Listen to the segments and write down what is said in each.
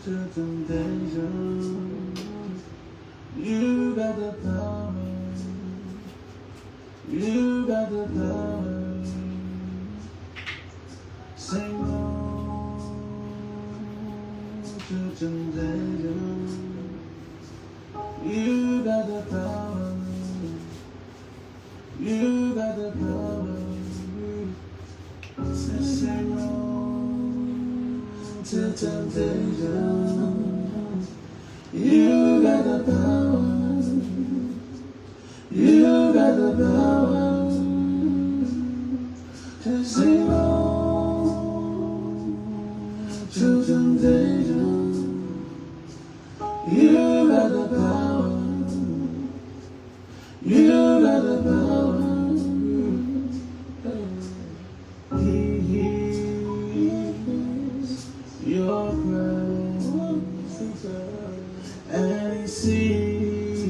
to temptation. You got the power. You got the power. Say no to temptation. You got the power. You got the power. Say no to temptation. You got the power. You got the power to say no to temptation. You got the power. You got the power. He hears your cries and he sees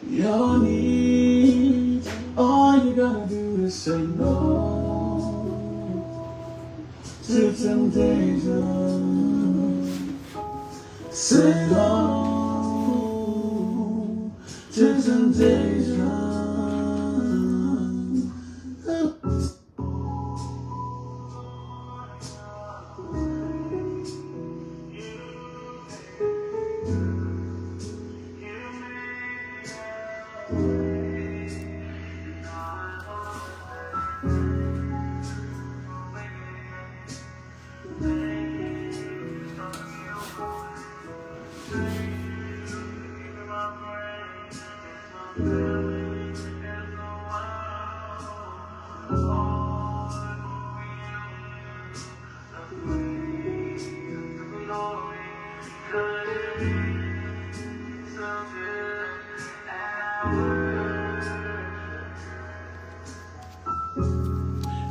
your needs. All you gotta do is say no to temptation. Say no to temptation.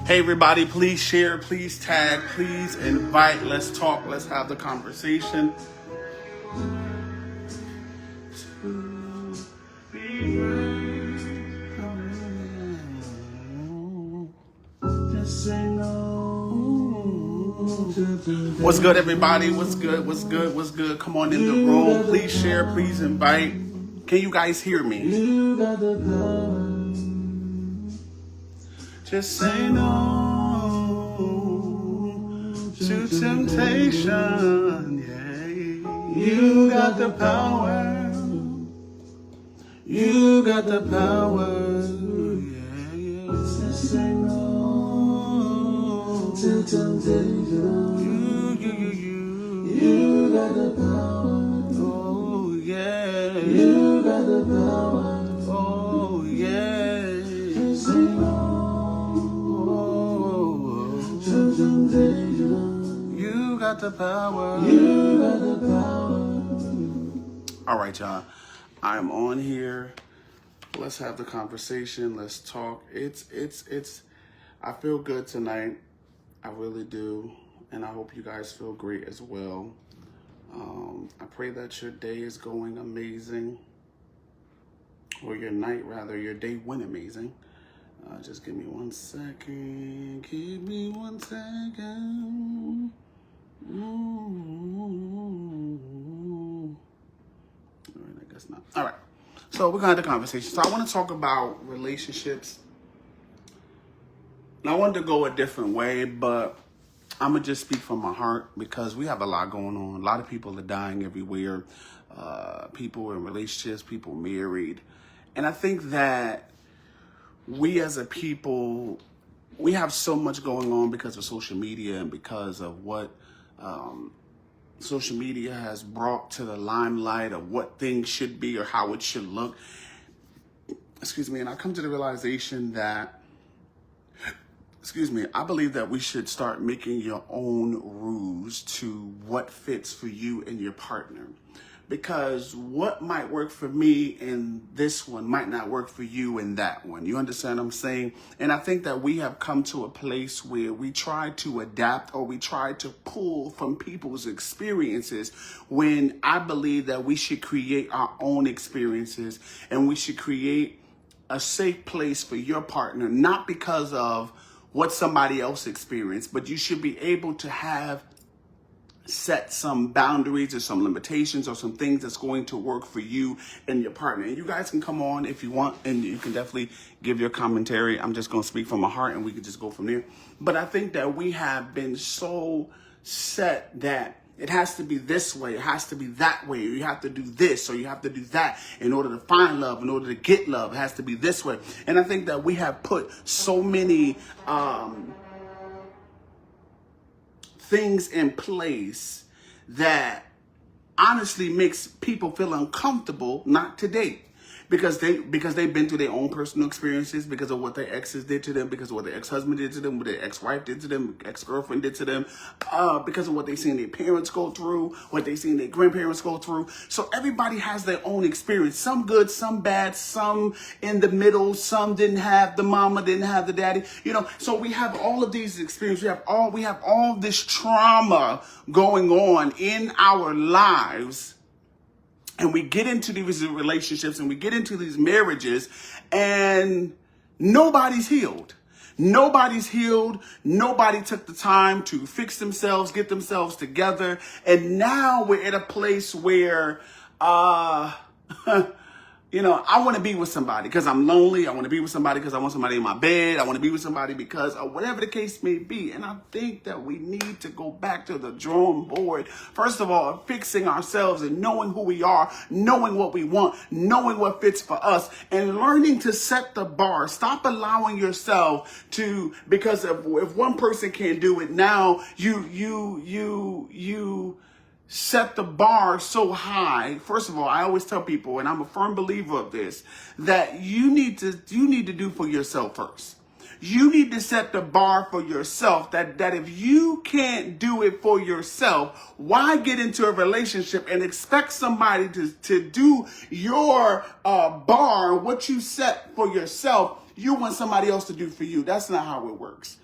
Hey everybody, please share, please tag, please invite, let's talk, let's have the conversation. What's good everybody? What's good? What's good? What's good? Come on in the room. Please share, please invite. Can you guys hear me? Just say no to temptation. Yeah. You got the power. You got the power. Yeah. Just say no to temptation. You got the power. Oh yeah. You got the power. Oh yeah. Just say no. You got the power. You got the power. All right, y'all. I'm on here. Let's have the conversation. Let's talk. It's. I feel good tonight. I really do, and I hope you guys feel great as well. I pray that your day is going amazing, or your night rather. Your day went amazing. Just give me 1 second. Give me 1 second. All right, I guess not. All right. So we're going to have the conversation. So I want to talk about relationships. And I wanted to go a different way, but I'm going to just speak from my heart because we have a lot going on. A lot of people are dying everywhere. People in relationships, people married. And I think that we as a people, we have so much going on because of social media and because of what social media has brought to the limelight of what things should be or how it should look. Excuse me. And I come to the realization that, I believe that we should start making your own rules to what fits for you and your partner. Because what might work for me in this one might not work for you in that one. You understand what I'm saying? And I think that we have come to a place where we try to adapt or we try to pull from people's experiences when I believe that we should create our own experiences and we should create a safe place for your partner, not because of what somebody else experienced, but you should be able to have set some boundaries or some limitations or some things that's going to work for you and your partner. And you guys can come on if you want, and you can definitely give your commentary. I'm just going to speak from my heart, and we can just go from there. But I think that we have been so set that it has to be this way, it has to be that way, or you have to do this, or you have to do that in order to find love, in order to get love. It has to be this way. And I think that we have put so many things in place that honestly makes people feel uncomfortable not to date. Because they've been through their own personal experiences, because of what their exes did to them, because of what their ex-husband did to them, what their ex-wife did to them, ex-girlfriend did to them, because of what they've seen their parents go through, what they've seen their grandparents go through. So everybody has their own experience, some good, some bad, some in the middle, some didn't have the mama, didn't have the daddy, so we have all of these experiences. We have all this trauma going on in our lives. And we get into these relationships and we get into these marriages, and nobody's healed. Nobody's healed. Nobody took the time to fix themselves, get themselves together. And now we're at a place where, I want to be with somebody because I'm lonely. I want to be with somebody because I want somebody in my bed. I want to be with somebody because of whatever the case may be. And I think that we need to go back to the drawing board. First of all, fixing ourselves and knowing who we are, knowing what we want, knowing what fits for us, and learning to set the bar. Stop allowing yourself to, because if one person can't do it, now you set the bar so high. First of all, I always tell people, and I'm a firm believer of this, that you need to do for yourself first. You need to set the bar for yourself, that if you can't do it for yourself, why get into a relationship and expect somebody to do your bar, what you set for yourself, you want somebody else to do for you. That's not how it works.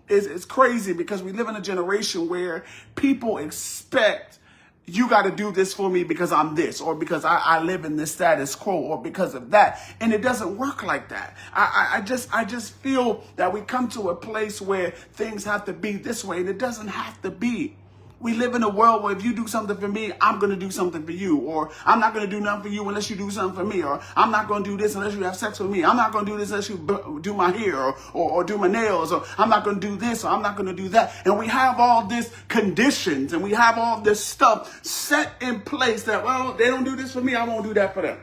It's crazy because we live in a generation where people expect you got to do this for me because I'm this, or because I live in this status quo, or because of that. And it doesn't work like that. I just feel that we come to a place where things have to be this way, and it doesn't have to be. We live in a world where if you do something for me, I'm going to do something for you. Or I'm not going to do nothing for you unless you do something for me. Or I'm not going to do this unless you have sex with me. I'm not going to do this unless you do my hair or do my nails. Or I'm not going to do this or I'm not going to do that. And we have all these conditions and we have all this stuff set in place that, well, they don't do this for me, I won't do that for them.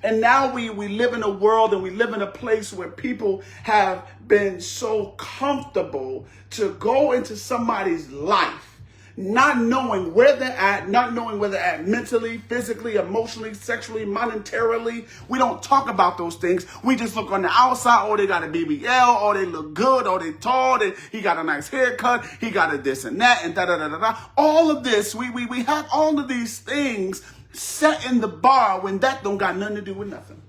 And now we live in a world and we live in a place where people have been so comfortable to go into somebody's life, not knowing where they're at, not knowing where they're at mentally, physically, emotionally, sexually, monetarily. We don't talk about those things. We just look on the outside. Oh, they got a BBL. Oh, they look good. Oh, they tall. He got a nice haircut. He got a this and that and da-da-da-da-da. All of this, we have all of these things set in the bar when that don't got nothing to do with nothing.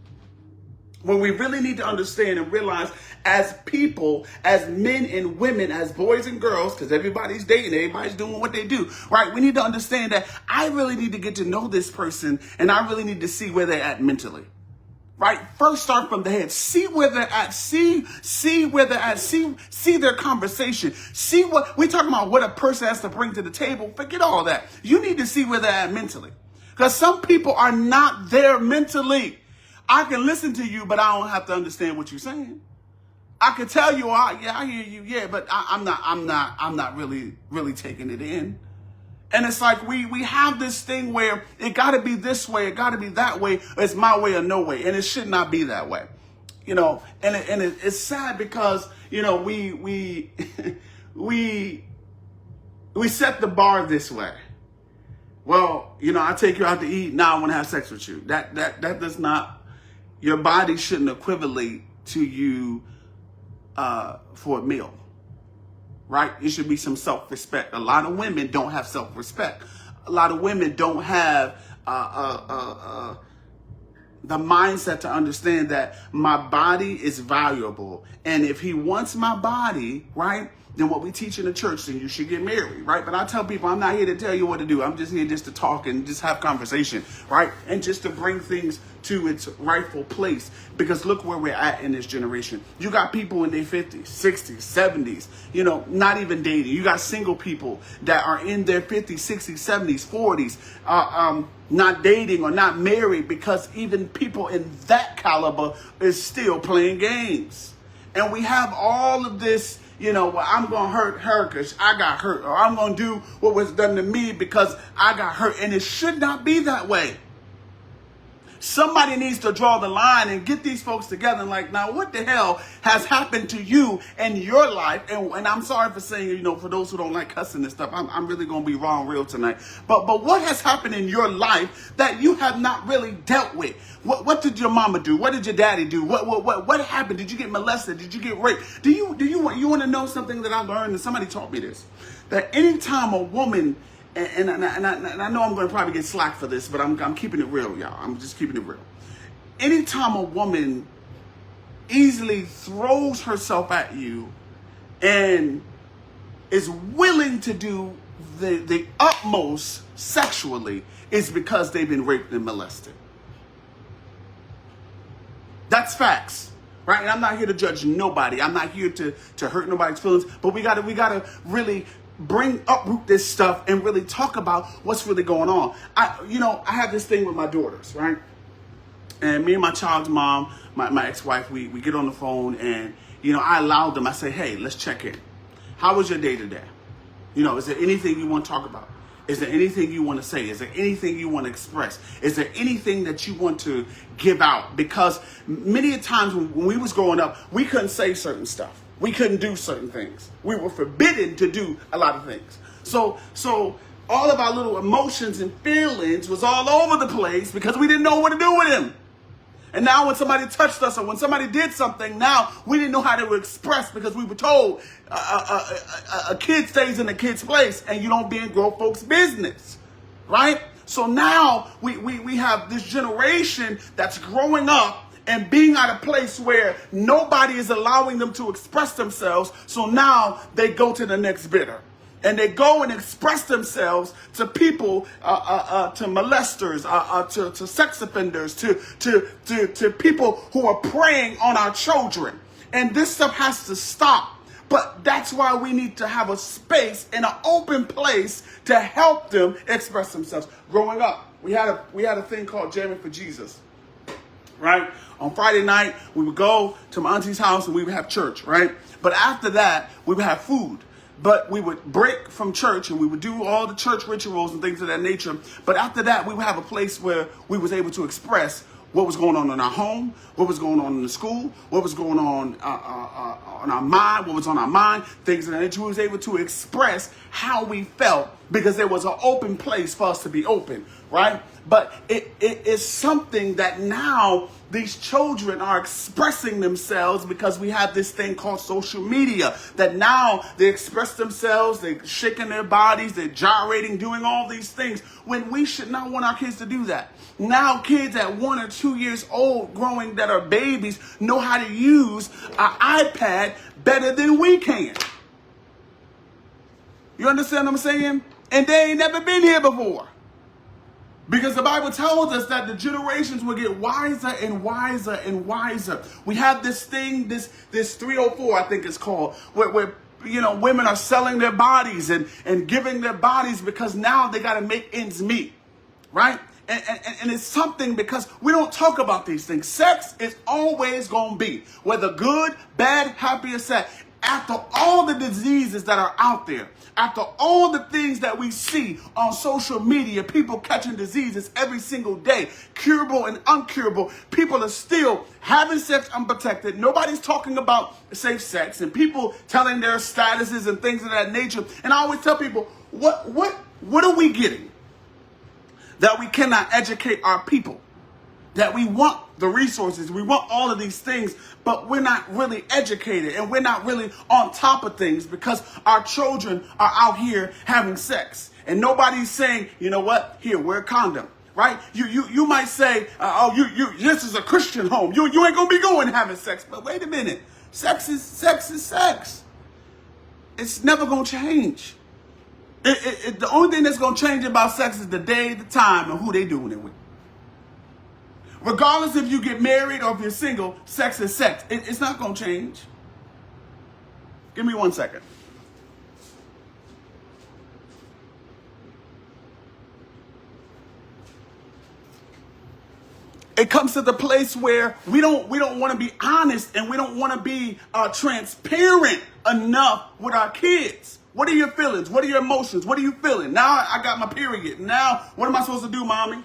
When we really need to understand and realize as people, as men and women, as boys and girls, because everybody's dating, everybody's doing what they do, right? We need to understand that I really need to get to know this person and I really need to see where they're at mentally, right? First start from the head. See where they're at. See where they're at. See their conversation. See what we're talking about, what a person has to bring to the table. Forget all that. You need to see where they're at mentally, because some people are not there mentally. I can listen to you, but I don't have to understand what you're saying. I can tell you, I hear you, but I'm not really taking it in. And it's like we have this thing where it got to be this way, it got to be that way. It's my way or no way, and it should not be that way, And it's sad because we set the bar this way. Well, I take you out to eat. Now I want to have sex with you. That does not. Your body shouldn't equivalent to you for a meal, right? It should be some self-respect. A lot of women don't have self-respect. A lot of women don't have the mindset to understand that my body is valuable. And if he wants my body, right, than what we teach in the church, then you should get married, right? But I tell people, I'm not here to tell you what to do. I'm just here just to talk and just have conversation, right? And just to bring things to its rightful place. Because look where we're at in this generation. You got people in their 50s, 60s, 70s, you know, not even dating. You got single people that are in their 50s, 60s, 70s, 40s, not dating or not married, because even people in that caliber is still playing games. And we have all of this, you know, well, I'm going to hurt her because I got hurt, or I'm going to do what was done to me because I got hurt. And it should not be that way. Somebody needs to draw the line and get these folks together and like, now what the hell has happened to you in your life? And I'm sorry for saying, you know, for those who don't like cussing and stuff, I'm really going to be raw and real tonight. But what has happened in your life that you have not really dealt with? What did your mama do? What did your daddy do? What happened? Did you get molested? Did you get raped? Do you want to know something that I learned? And somebody taught me this, that anytime a woman, and I know I'm going to probably get slack for this, but I'm keeping it real, y'all. I'm just keeping it real. Anytime a woman easily throws herself at you and is willing to do the utmost sexually, is because they've been raped and molested. That's facts, right? And I'm not here to judge nobody. I'm not here to hurt nobody's feelings, but we gotta really uproot this stuff and really talk about what's really going on. I have this thing with my daughters, right? And me and my child's mom, my ex-wife, we get on the phone, and, you know, I allow them, I say, hey, let's check in. How was your day today? You know, is there anything you want to talk about? Is there anything you want to say? Is there anything you want to express? Is there anything that you want to give out? Because many a times when we was growing up, we couldn't say certain stuff. We couldn't do certain things. We were forbidden to do a lot of things. So all of our little emotions and feelings was all over the place because we didn't know what to do with them. And now when somebody touched us or when somebody did something, now we didn't know how to express because we were told a kid stays in a kid's place and you don't be in grown folks' business, right? So now we have this generation that's growing up and being at a place where nobody is allowing them to express themselves. So now they go to the next bidder. And they go and express themselves to people, to molesters, to sex offenders, to people who are preying on our children. And this stuff has to stop. But that's why we need to have a space and an open place to help them express themselves. Growing up, we had a thing called Jamming for Jesus, right? On Friday night, we would go to my auntie's house and we would have church, right? But after that, we would have food. But we would break from church and we would do all the church rituals and things of that nature. But after that, we would have a place where we was able to express what was going on in our home, what was going on in the school, what was going on our mind, what was on our mind, things of that nature. We was able to express how we felt because there was an open place for us to be open, right? But it is something that now these children are expressing themselves because we have this thing called social media, that now they express themselves, they're shaking their bodies, they're gyrating, doing all these things when we should not want our kids to do that. Now kids at 1 or 2 years old growing that are babies know how to use an iPad better than we can. You understand what I'm saying? And they ain't never been here before. Because the Bible tells us that the generations will get wiser and wiser and wiser. We have this thing, this 304, I think it's called, where you know, women are selling their bodies and giving their bodies because now they got to make ends meet, right? And it's something because we don't talk about these things. Sex is always going to be, whether good, bad, happy, or sad. After all the diseases that are out there, after all the things that we see on social media, people catching diseases every single day, curable and uncurable, people are still having sex unprotected. Nobody's talking about safe sex and people telling their statuses and things of that nature. And I always tell people, what are we getting that we cannot educate our people? That we want the resources, we want all of these things, but we're not really educated and we're not really on top of things because our children are out here having sex. And nobody's saying, you know what, here, wear a condom, right? You might say, this is a Christian home. You ain't gonna be going having sex. But wait a minute, sex is sex. It's never going to change. The only thing that's going to change about sex is the day, the time, and who they doing it with. Regardless if you get married or if you're single, sex is sex. It's not going to change. Give me 1 second. It comes to the place where we don't want to be honest, and we don't want to be transparent enough with our kids. What are your feelings? What are your emotions? What are you feeling? Now I got my period. Now what am I supposed to do, mommy?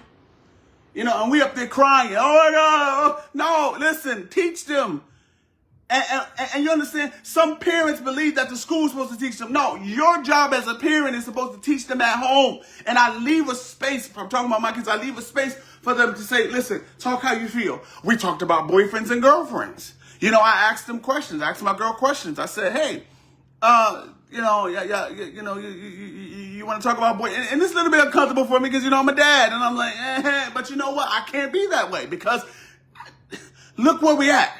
You know, and we up there crying. Oh, no, listen, teach them. And you understand, some parents believe that the school's supposed to teach them. No, your job as a parent is supposed to teach them at home. And I leave a space, if I'm talking about my kids, I leave a space for them to say, listen, talk how you feel. We talked about boyfriends and girlfriends. You know, I asked them questions. I asked my girl questions. I said, hey, you want to talk about boy? And it's a little bit uncomfortable for me because, you know, I'm a dad. And I'm like, but you know what? I can't be that way because look where we at.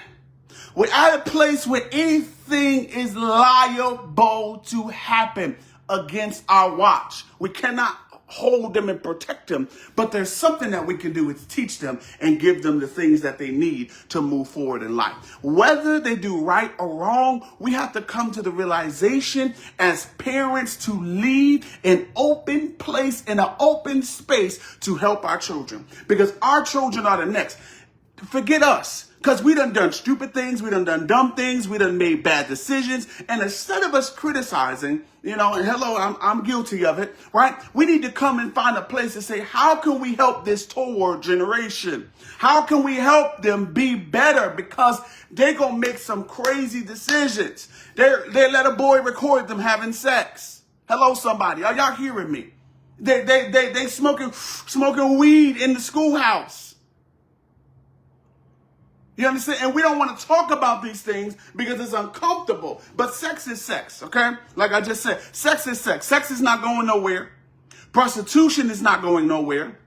We're at a place where anything is liable to happen against our watch. We cannot hold them and protect them, but there's something that we can do is teach them and give them the things that they need to move forward in life. Whether they do right or wrong, we have to come to the realization as parents to leave an open place in an open space to help our children, because our children are the next. Forget us. Because we done stupid things, we done dumb things, we done made bad decisions. And instead of us criticizing, you know, and hello, I'm guilty of it, right? We need to come and find a place to say, how can we help this toward generation? How can we help them be better? Because they're going to make some crazy decisions. They let a boy record them having sex. Hello, somebody. Are y'all hearing me? They smoking weed in the schoolhouse. You understand? And we don't want to talk about these things because it's uncomfortable. But sex is sex, okay? Like I just said, sex is sex. Sex is not going nowhere. Prostitution is not going nowhere,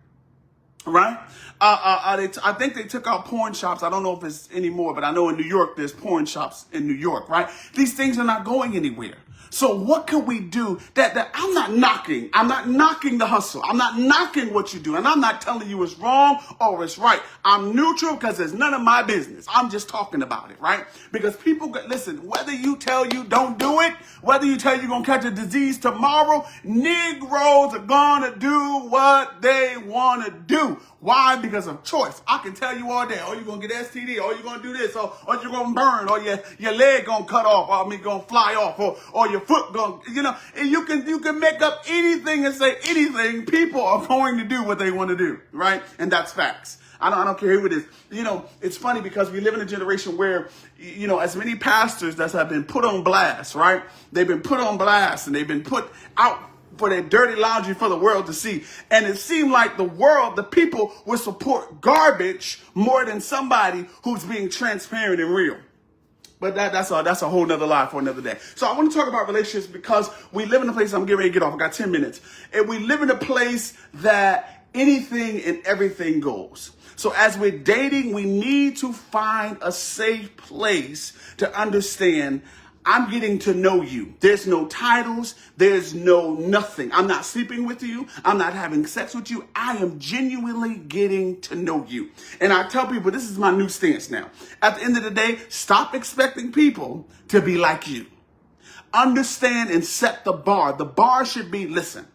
right? I think they took out porn shops. I don't know if it's anymore, but I know in New York, there's porn shops in New York, right? These things are not going anywhere. So what can we do that I'm not knocking? I'm not knocking the hustle. I'm not knocking what you do. And I'm not telling you it's wrong or it's right. I'm neutral because it's none of my business. I'm just talking about it, right? Because people, listen, whether you tell you don't do it, whether you tell you're going to catch a disease tomorrow, Negroes are going to do what they want to do. Why? Because of choice. I can tell you all day, oh, you're going to get STD, or you're going to do this, or you're going to burn, or your leg going to cut off, or going to fly off, or your foot going to, you know, and you can make up anything and say anything. People are going to do what they want to do, right? And that's facts. I don't care who it is. You know, it's funny because we live in a generation where, you know, as many pastors that have been put on blast, right? They've been put on blast and they've been put out for their dirty laundry for the world to see. And it seemed like the people would support garbage more than somebody who's being transparent and real. But that's a whole nother lie for another day. So I want to talk about relationships because we live in a place, I'm getting ready to get off, I got 10 minutes. And we live in a place that anything and everything goes. So as we're dating, we need to find a safe place to understand I'm getting to know you. There's no titles. There's no nothing. I'm not sleeping with you. I'm not having sex with you. I am genuinely getting to know you. And I tell people, this is my new stance now. At the end of the day, stop expecting people to be like you. Understand and set the bar. The bar should be, listen,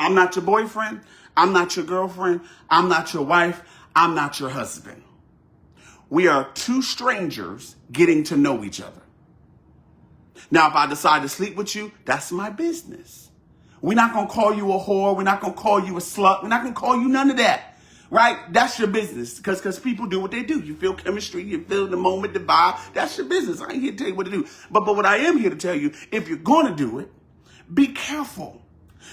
I'm not your boyfriend. I'm not your girlfriend. I'm not your wife. I'm not your husband. We are two strangers getting to know each other. Now, if I decide to sleep with you, that's my business. We're not going to call you a whore. We're not going to call you a slut. We're not going to call you none of that, right? That's your business because people do what they do. You feel chemistry. You feel the moment, the vibe. That's your business. I ain't here to tell you what to do. But what I am here to tell you, if you're going to do it, be careful.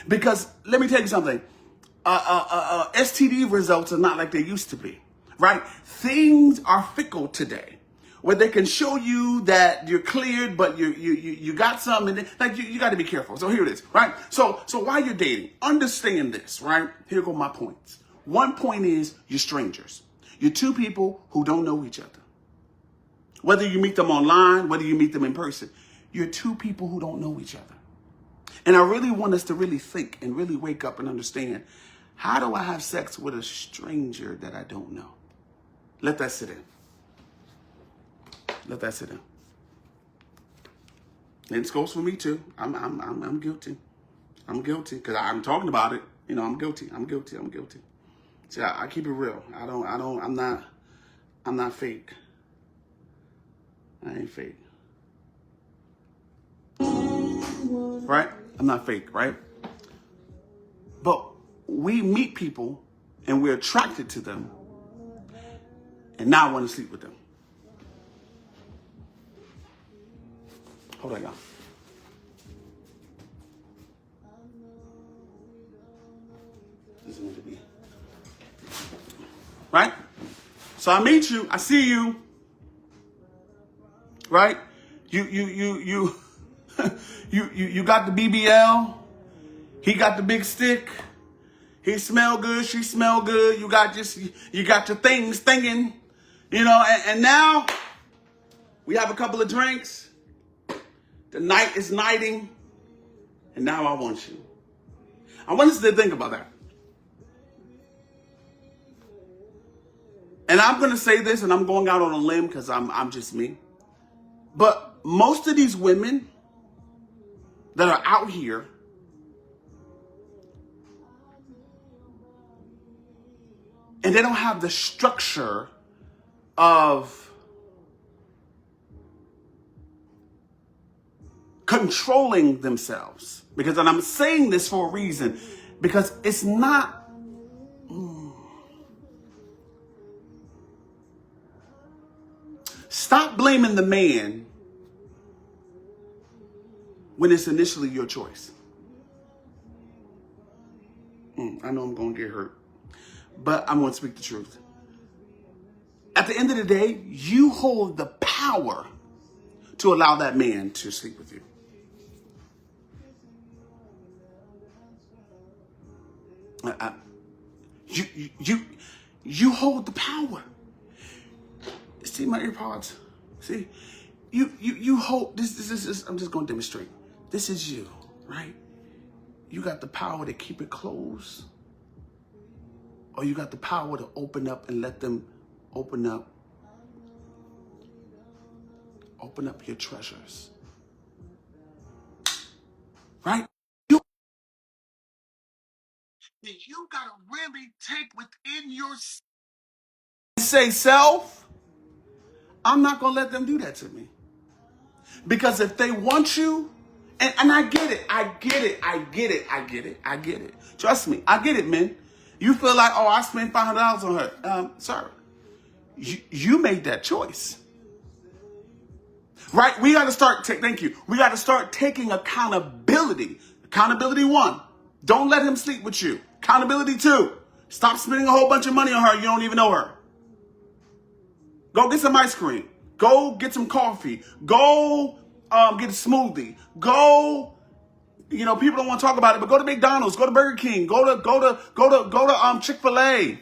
Because let me tell you something. STD results are not like they used to be, right? Things are fickle today. Where they can show you that you're cleared, but you got something, and like you got to be careful. So here it is, right? So while you're dating, understand this, right? Here go my points. One point is you're strangers. You're two people who don't know each other. Whether you meet them online, whether you meet them in person, you're two people who don't know each other. And I really want us to really think and really wake up and understand, how do I have sex with a stranger that I don't know? Let that sit in. Let that sit in. And this goes for me too. I'm guilty. I'm guilty because I'm talking about it. You know, I'm guilty. I'm guilty. I'm guilty. See, I keep it real. I'm not fake. I ain't fake. Right? I'm not fake, right? But we meet people and we're attracted to them, and now I want to sleep with them. Hold on, y'all. This is going to be right. So I meet you. I see you. Right? You got the BBL. He got the big stick. He smell good. She smell good. You got your things thinking, you know. And now we have a couple of drinks. The night is nighting, and now I want you. I want us to think about that. And I'm gonna say this, and I'm going out on a limb because I'm just me. But most of these women that are out here and they don't have the structure of controlling themselves. Because, and I'm saying this for a reason, because it's not, stop blaming the man when it's initially your choice. I know I'm going to get hurt, but I'm going to speak the truth. At the end of the day, you hold the power to allow that man to sleep with you. You hold the power. See my earpods? See, you hold this is. I'm just going to demonstrate. This is you, right? You got the power to keep it closed, or you got the power to open up and let them open up your treasures, right? You gotta really take within yourself and say, self, I'm not gonna let them do that to me. Because if they want you, and I get it. Trust me, I get it, man. You feel like, oh, I spent $500 on her. Sir, you made that choice. Right? We got to start, thank you. We got to start taking accountability. Accountability 1, don't let him sleep with you. Accountability 2, stop spending a whole bunch of money on her. You don't even know her. Go get some ice cream. Go get some coffee. Go get a smoothie. Go, you know, people don't want to talk about it, but go to McDonald's, go to Burger King, go to Chick-fil-A.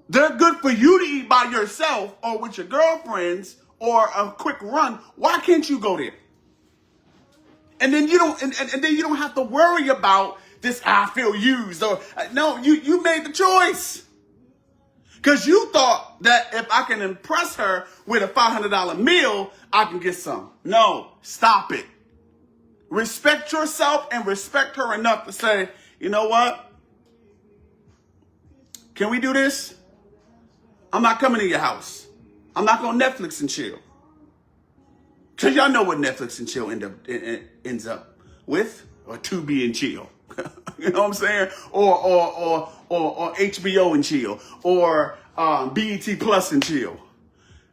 They're good for you to eat by yourself or with your girlfriends or a quick run. Why can't you go there? And then you don't, and then you don't have to worry about this. I feel used, or no, you made the choice. Because you thought that if I can impress her with a $500 meal, I can get some. No, stop it. Respect yourself and respect her enough to say, you know what? Can we do this? I'm not coming to your house. I'm not going to Netflix and chill. Because y'all know what Netflix and chill ends up with, or Tubi and chill. You know what I'm saying? Or HBO and chill, or BET Plus and chill,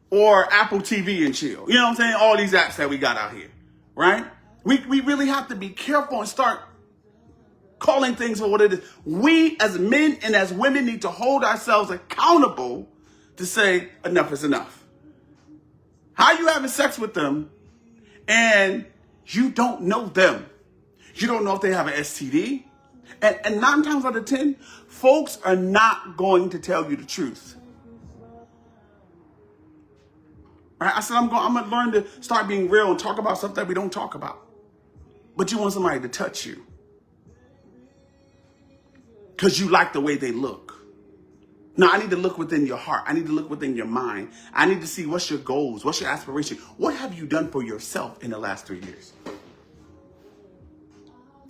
or Apple TV and chill. You know what I'm saying? All these apps that we got out here, right? We really have to be careful and start calling things for what it is. We as men and as women need to hold ourselves accountable to say enough is enough. How you having sex with them and you don't know them? You don't know if they have an STD. And 9 times out of 10, folks are not going to tell you the truth. Right? I said, I'm going to learn to start being real and talk about stuff that we don't talk about. But you want somebody to touch you because you like the way they look. No, I need to look within your heart. I need to look within your mind. I need to see what's your goals, what's your aspiration. What have you done for yourself in the last 3 years?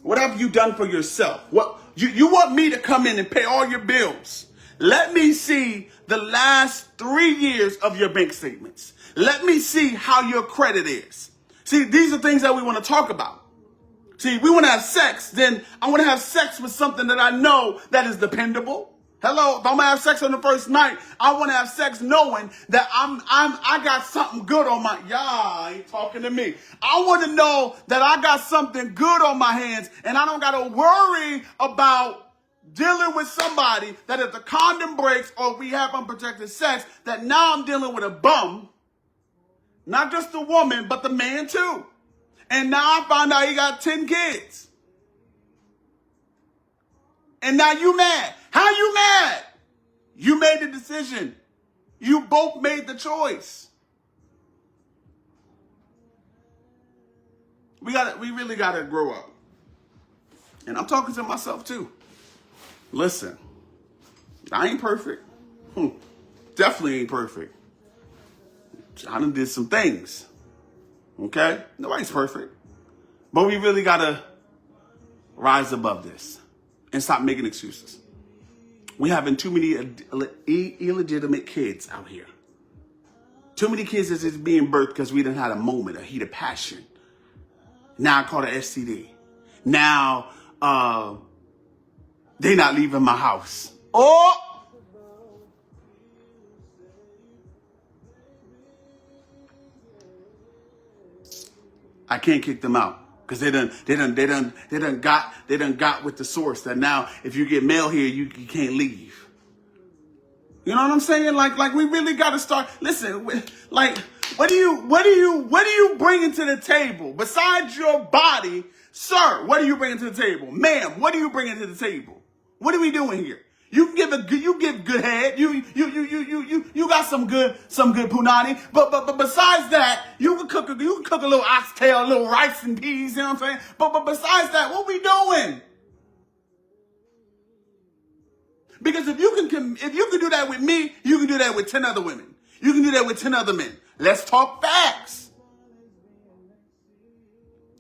What have you done for yourself? What you want me to come in and pay all your bills? Let me see the last 3 years of your bank statements. Let me see how your credit is. See, these are things that we want to talk about. See, we want to have sex, then I want to have sex with something that I know that is dependable. Hello, don't have sex on the first night. I want to have sex knowing that I got something good on my, y'all ain't talking to me. I want to know that I got something good on my hands and I don't got to worry about dealing with somebody that if the condom breaks or we have unprotected sex, that now I'm dealing with a bum. Not just the woman, but the man too. And now I found out he got 10 kids. And now you mad. How you mad? You made the decision. You both made the choice. We really gotta grow up. And I'm talking to myself too. Listen, I ain't perfect. Definitely ain't perfect. I done did some things. Okay? Nobody's perfect. But we really gotta rise above this and stop making excuses. We having too many illegitimate kids out here. Too many kids that's just being birthed because we done had a moment, a heat of passion. Now I call it STD. Now they not leaving my house. Oh! I can't kick them out. Because they done got with the source that now if you get mail here, you can't leave. You know what I'm saying? Like we really got to start. Listen, like what do you bring into the table besides your body, sir? What do you bring to the table, ma'am? What do you bring into the table? What are we doing here? You give good head. You got some good punani. But besides that, you can cook a little oxtail, a little rice and peas. You know what I'm saying? But besides that, what we doing? Because if you can do that with me, you can do that with 10 other women. You can do that with 10 other men. Let's talk facts.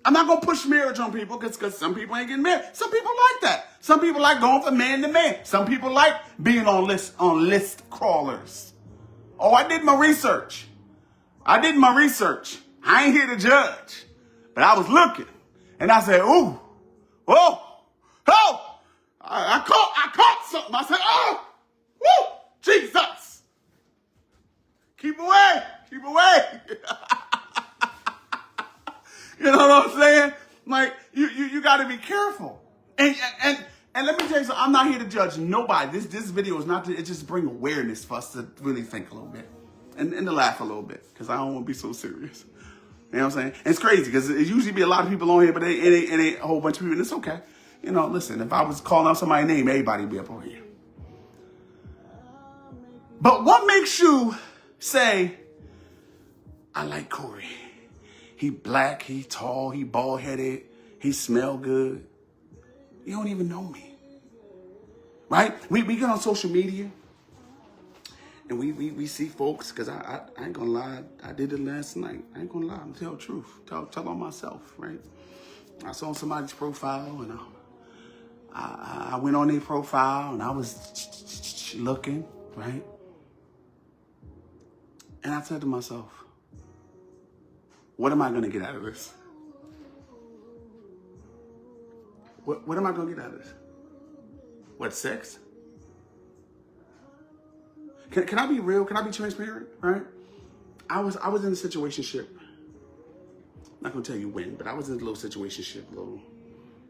I'm not going to push marriage on people because some people ain't getting married. Some people like that. Some people like going from man to man. Some people like being on list crawlers. Oh, I did my research. I ain't here to judge. But I was looking. And I said, ooh, oh. I caught something. I said, oh, woo, Jesus. Keep away. You know what I'm saying? Like, you got to be careful. And let me tell you something. I'm not here to judge nobody. This video is not to, it just bring awareness for us to really think a little bit. And to laugh a little bit. Because I don't want to be so serious. You know what I'm saying? And it's crazy because it usually be a lot of people on here, but it ain't a whole bunch of people. And it's okay. You know, listen, if I was calling out somebody's name, everybody would be up on here. But what makes you say, I like Corey? He black, he tall, he bald-headed, he smell good. You don't even know me, right? We get on social media, and we see folks, because I ain't gonna lie, I did it last night. I ain't gonna lie, I'm tell the truth, tell on myself, right? I saw somebody's profile, and I went on their profile, and I was looking, right? And I said to myself, what am I going to get out of this? What am I going to get out of this? What, sex? Can I be real? Can I be transparent? Right? I was in a situationship. I'm not going to tell you when, but I was in a little situationship, little,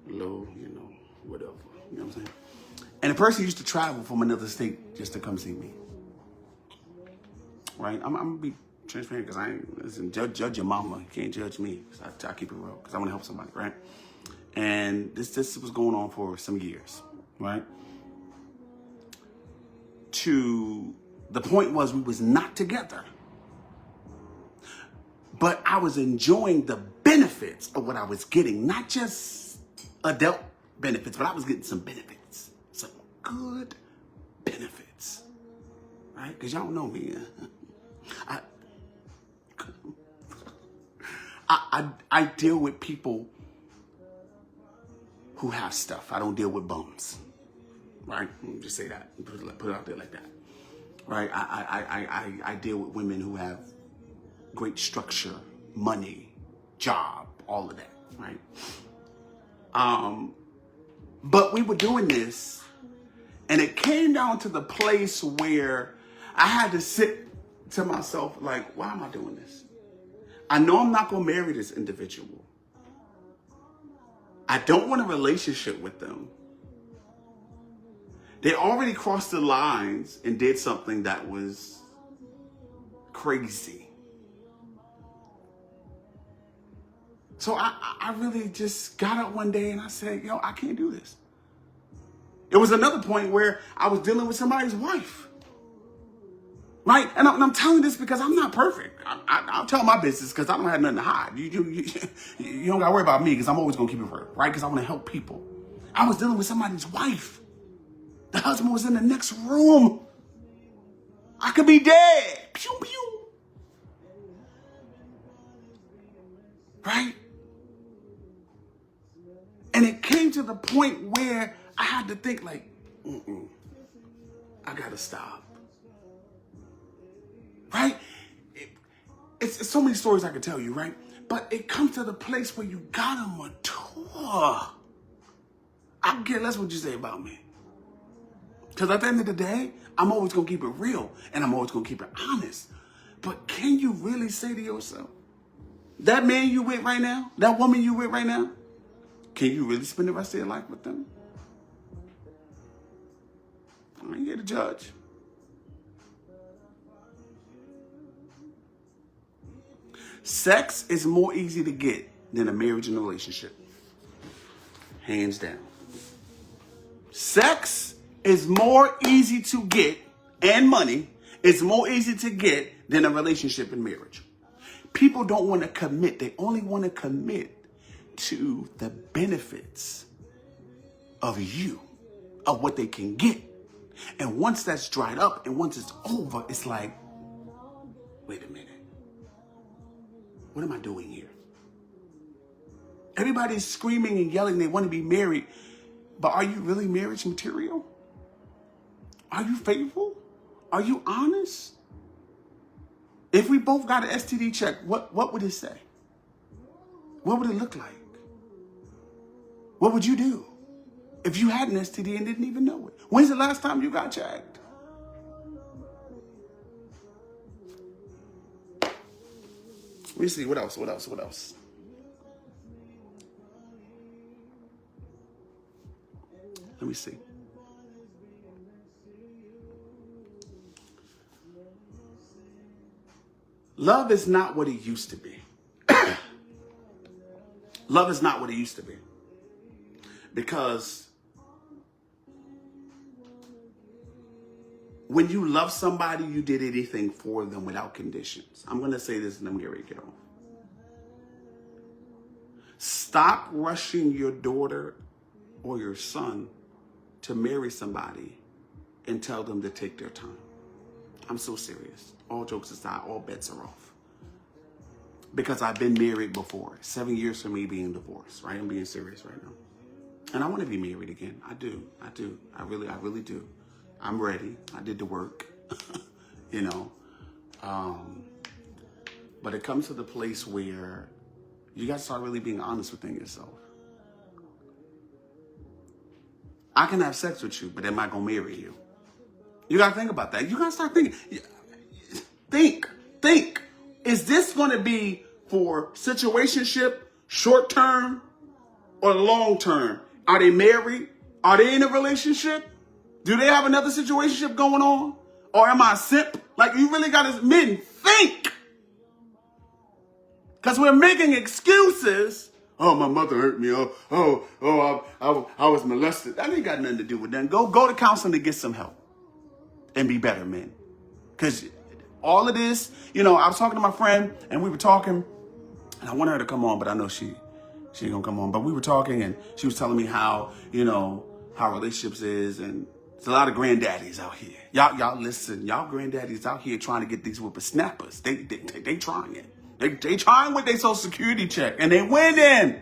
you know, whatever. You know what I'm saying? And the person used to travel from another state just to come see me. Right? I'm going to be transparent because I ain't, listen, judge your mama. You can't judge me. I keep it real because I want to help somebody, right? And this was going on for some years, right? To the point was we was not together. but I was enjoying the benefits of what I was getting, not just adult benefits, but I was getting some benefits, some good benefits, right? Because y'all know me. I deal with people who have stuff. I don't deal with bums, right? Let me just say that. Put it out there like that, right? I deal with women who have great structure, money, job, all of that, right? But we were doing this, and it came down to the place where I had to sit to myself like, why am I doing this? I know I'm not going to marry this individual. I don't want a relationship with them. They already crossed the lines and did something that was crazy. So I really just got up one day and I said, yo, I can't do this. It was another point where I was dealing with somebody's wife. Right? And I'm telling this because I'm not perfect. I'll tell my business because I don't have nothing to hide. You don't got to worry about me because I'm always going to keep it real, right? Because I want to help people. I was dealing with somebody's wife. The husband was in the next room. I could be dead. Pew, pew. Right? And it came to the point where I had to think like, I got to stop. Right? It's so many stories I could tell you, right? But it comes to the place where you gotta mature. I don't care less what you say about me. Because at the end of the day, I'm always gonna keep it real and I'm always gonna keep it honest. But can you really say to yourself, that man you with right now, that woman you with right now, can you really spend the rest of your life with them? I ain't here to judge. Sex is more easy to get than a marriage and a relationship. Hands down. Sex is more easy to get, and money is more easy to get than a relationship and marriage. People don't want to commit. They only want to commit to the benefits of you, of what they can get. And once that's dried up and once it's over, it's like, wait a minute. What am I doing here? Everybody's screaming and yelling they want to be married, but are you really marriage material? Are you faithful? Are you honest? If we both got an STD check, what would it say? What would it look like? What would you do if you had an STD and didn't even know it? When's the last time you got checked? Let me see, what else? Let me see. Love is not what it used to be. Love is not what it used to be. Because when you love somebody, you did anything for them without conditions. I'm going to say this and I'm going to get on. Stop rushing your daughter or your son to marry somebody and tell them to take their time. I'm so serious. All jokes aside, all bets are off. Because I've been married before. 7 years for me being divorced, right? I'm being serious right now. And I want to be married again. I do. I really do. I'm ready. I did the work, you know. But it comes to the place where you got to start really being honest within yourself. I can have sex with you, but am I going to marry you? You got to think about that. You got to start thinking. Think. Is this going to be for situationship, short term, or long term? Are they married? Are they in a relationship? Do they have another situationship going on? Or am I a simp? Like, you really got to, men, think. Because we're making excuses. Oh, my mother hurt me. I was molested. That ain't got nothing to do with that. Go to counseling to get some help. And be better, men. Because all of this, you know, I was talking to my friend and we were talking, and I wanted her to come on, but I know she ain't gonna come on. But we were talking and she was telling me how, you know, how relationships is, and there's a lot of granddaddies out here. Y'all listen, y'all granddaddies out here trying to get these whippersnappers. They trying it. They trying with their social security check, and they winning.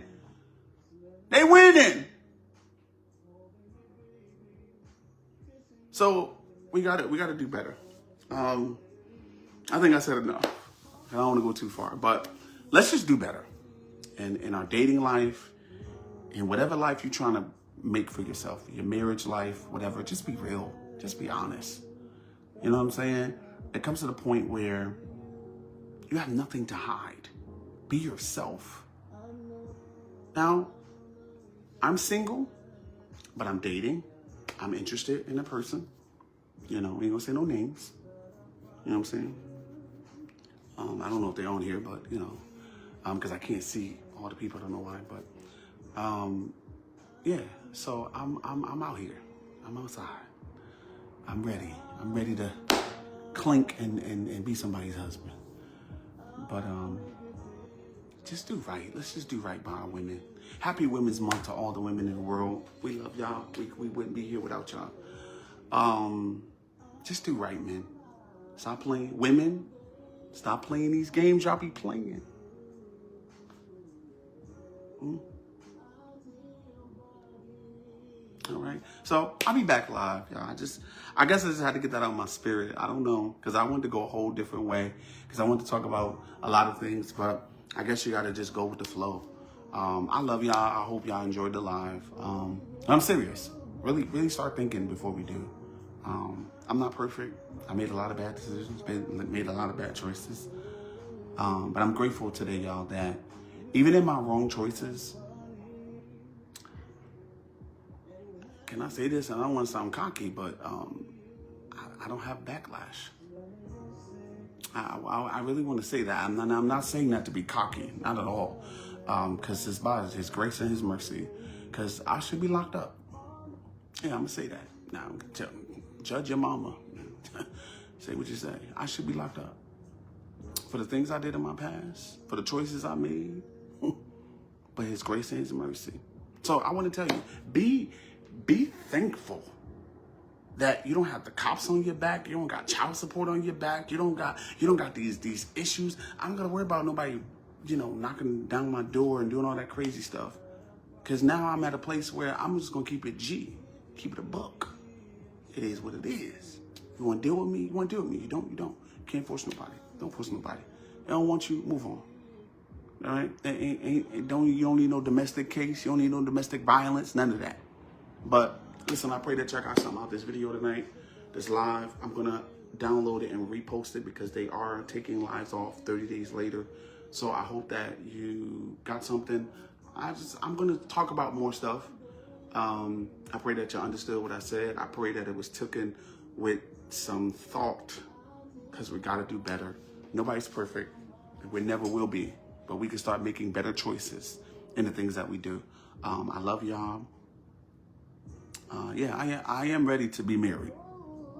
They winning. So we gotta do better. I think I said enough. I don't want to go too far, but let's just do better in our dating life, in whatever life you're trying to make for yourself, your marriage life, whatever. Just be real. Just be honest. You know what I'm saying? It comes to the point where you have nothing to hide. Be yourself. Now, I'm single, but I'm dating. I'm interested in a person. You know, we ain't gonna say no names. You know what I'm saying? I don't know if they're on here, but you know, because I can't see all the people. I don't know why, but yeah. So I'm out here. I'm outside. I'm ready. I'm ready to clink and be somebody's husband. But just do right. Let's just do right by our women. Happy Women's Month to all the women in the world. We love y'all. We wouldn't be here without y'all. Just do right, man. Stop playing. Women, stop playing these games y'all be playing. All right. So I'll be back live, y'all. I guess I just had to get that out of my spirit. I don't know, because I wanted to go a whole different way, because I wanted to talk about a lot of things, but I guess you got to just go with the flow. I love y'all. I hope y'all enjoyed the live. I'm serious. Really start thinking before we do. I'm not perfect. I made a lot of bad decisions, made a lot of bad choices. But I'm grateful today, y'all, that even in my wrong choices, can I say this? And I don't want to sound cocky, but I don't have backlash. I really want to say that. I'm not saying that to be cocky, not at all. Because it's by His grace and His mercy. Because I should be locked up. Yeah, I'm going to say that. Now, judge your mama. Say what you say. I should be locked up. For the things I did in my past. For the choices I made. But His grace and His mercy. So I want to tell you, be thankful that you don't have the cops on your back. You don't got child support on your back. You don't got these issues. I'm not going to worry about nobody, you know, knocking down my door and doing all that crazy stuff. Because now I'm at a place where I'm just going to keep it G. Keep it a buck. It is what it is. You want to deal with me? You want to deal with me. You don't. You can't force nobody. Don't force nobody. They don't want you, move on. All right? You don't need no domestic case. You don't need no domestic violence. None of that. But listen, I pray that y'all got something out of this video tonight. This live. I'm going to download it and repost it because they are taking lives off 30 days later. So I hope that you got something. I'm going to talk about more stuff. I pray that y'all understood what I said. I pray that it was taken with some thought, because we got to do better. Nobody's perfect. We never will be, but we can start making better choices in the things that we do. I love y'all. Yeah, I am ready to be married.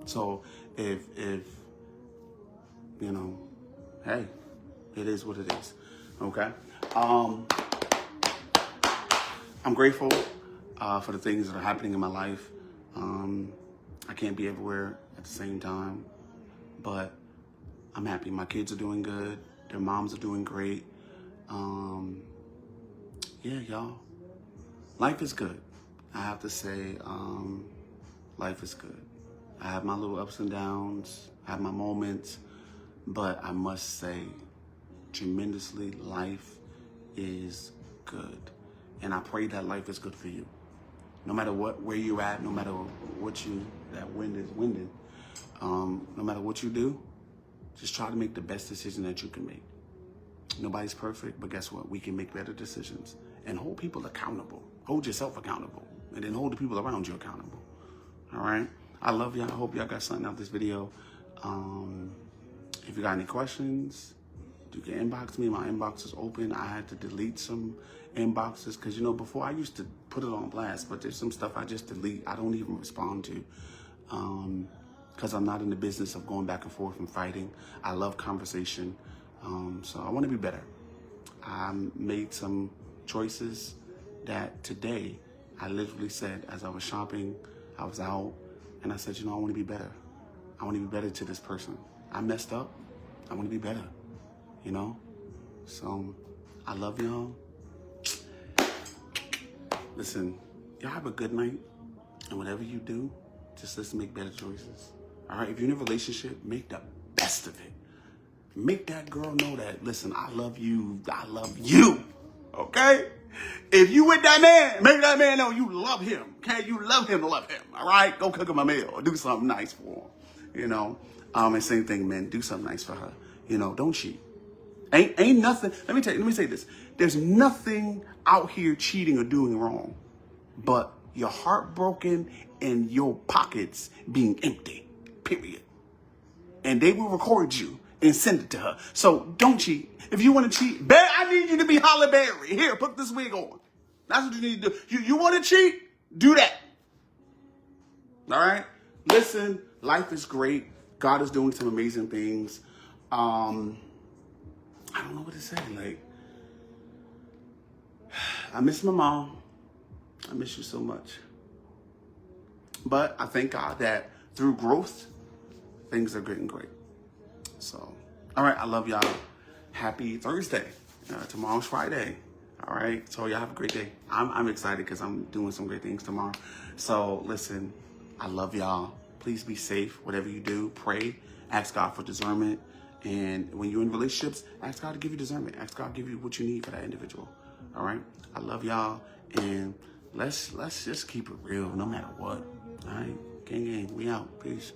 So if you know, hey, it is what it is. Okay. I'm grateful for the things that are happening in my life. I can't be everywhere at the same time, but I'm happy. My kids are doing good. Their moms are doing great. Yeah, y'all. Life is good. I have to say, life is good. I have my little ups and downs. I have my moments. But I must say, tremendously, life is good. And I pray that life is good for you. No matter where you're at, no matter what that wind is winding, no matter what you do, just try to make the best decision that you can make. Nobody's perfect, but guess what? We can make better decisions and hold people accountable. Hold yourself accountable, and then hold the people around you accountable. All right? I love y'all. I hope y'all got something out of this video. If you got any questions, you can inbox me. My inbox is open. I had to delete some inboxes because, you know, before I used to put it on blast, but there's some stuff I just delete. I don't even respond to. because I'm not in the business of going back and forth and fighting. I love conversation. So I want to be better. I made some choices that today I literally said, as I was shopping, I was out, and I said, you know, I want to be better. I want to be better to this person. I messed up. I want to be better, you know? So I love y'all. Listen, y'all have a good night, and whatever you do, just let's make better choices. All right, if you're in a relationship, make the best of it. Make that girl know that, listen, I love you, okay? If you with that man, make that man know you love him, okay? You love him, all right? Go cook him a meal or do something nice for him, you know? And same thing, men, do something nice for her. You know, don't cheat. Ain't nothing, let me say this. There's nothing out here cheating or doing wrong, but your heart broken and your pockets being empty, period. And they will record you and send it to her. So don't cheat. If you want to cheat, I need you to be Halle Berry. Here, put this wig on. That's what you need to do. You want to cheat? Do that. All right? Listen, life is great. God is doing some amazing things. I don't know what to say. Like, I miss my mom. I miss you so much. But I thank God that through growth, things are getting great. So, all right, I love y'all. Happy Thursday. Tomorrow's Friday. All right, so y'all have a great day. I'm excited because I'm doing some great things tomorrow. So listen, I love y'all. Please be safe. Whatever you do, pray. Ask God for discernment. And when you're in relationships, ask God to give you discernment. Ask God to give you what you need for that individual. All right, I love y'all, and let's just keep it real no matter what. All right, gang, we out. Peace.